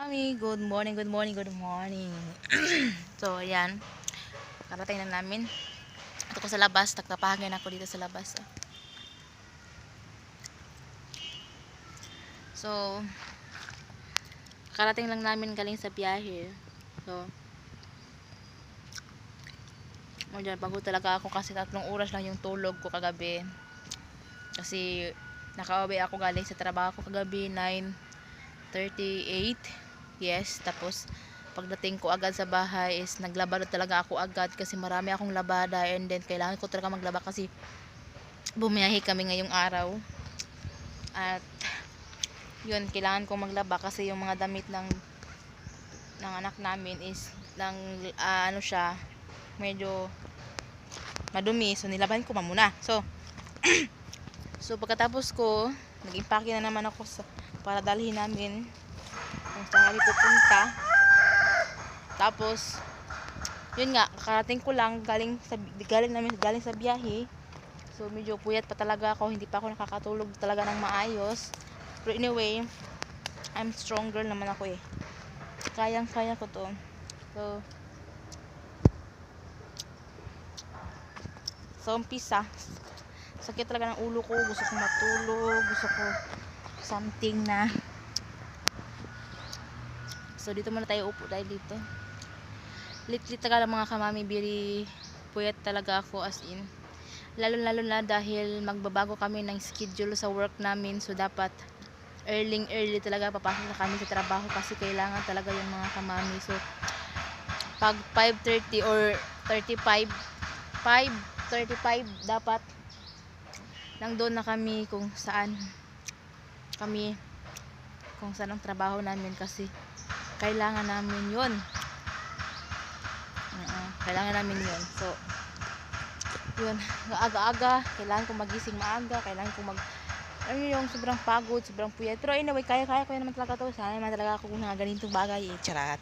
Mami, good morning, good morning, good morning. So, ayan. Karating na namin. Ito ko sa labas. Nagpapahangin ako dito sa labas. So, karating lang namin galing sa biyahe. So, pagod talaga ako kasi 3 oras lang yung tulog ko kagabi. Kasi, nakauwi ako galing sa trabaho ko kagabi, 9:38. Yes, tapos pagdating ko agad sa bahay is naglaba talaga ako agad kasi marami akong labada, and then kailangan ko talaga maglaba kasi bumiyahe kami ngayong araw. At yun, kailangan ko maglaba kasi yung mga damit ng anak namin is ano siya, medyo madumi, so nilaban ko muna. So so pagkatapos ko, nag-impake na naman ako para dalhin namin kung saan kami pupunta. Tapos yun nga, kakarating ko lang galing sa biyahe. So medyo puyat pa talaga ako, hindi pa ako nakakatulog talaga ng maayos. Pero anyway, I'm stronger naman ako eh. Kayang-kaya ko to. So umpisa, sakit talaga ng ulo ko, gusto ko matulog, gusto ko something na. So dito muna tayo upo dahil dito. Lately talaga mga kamami, biri puyat talaga ako, as in. Lalo na dahil magbabago kami ng schedule sa work namin. So dapat early talaga papasok na kami sa trabaho kasi kailangan talaga yung mga kamami. So pag 5:30 or 35, 5:35 dapat nandun na kami kung saan ang trabaho namin kasi kailangan namin yun. So yun, aga-aga kailangan ko magising maaga, kailangan ko yung sobrang pagod, sobrang puyat. Pero anyway, kaya ko naman talaga to. Sana naman talaga ako kung ganitong bagay, charat.